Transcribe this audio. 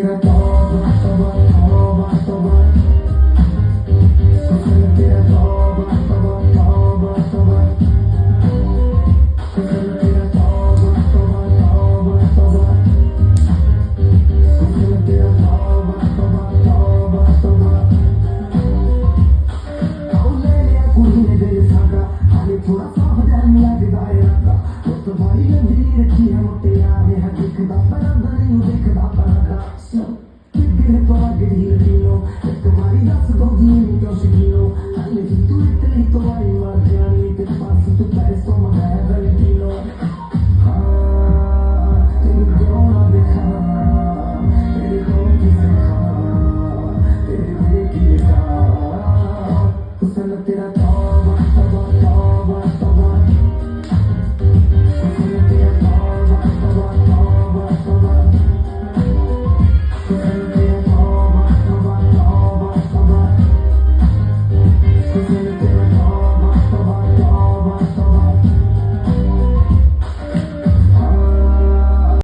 तेरा तौबा तौबा तौबा तौबा, हुस्न तेरा तौबा तौबा तौबा तौबा, हुस्न तेरा तौबा तौबा तौबा तौबा, हुस्न तेरा तौबा तौबा तौबा तौबा। कौले ने कुड़ी ने दिल सादा, हाले थोड़ा साफ जान लगदा है राता, तो भाई ने भी रखी है मुटिया वे हकीकत दा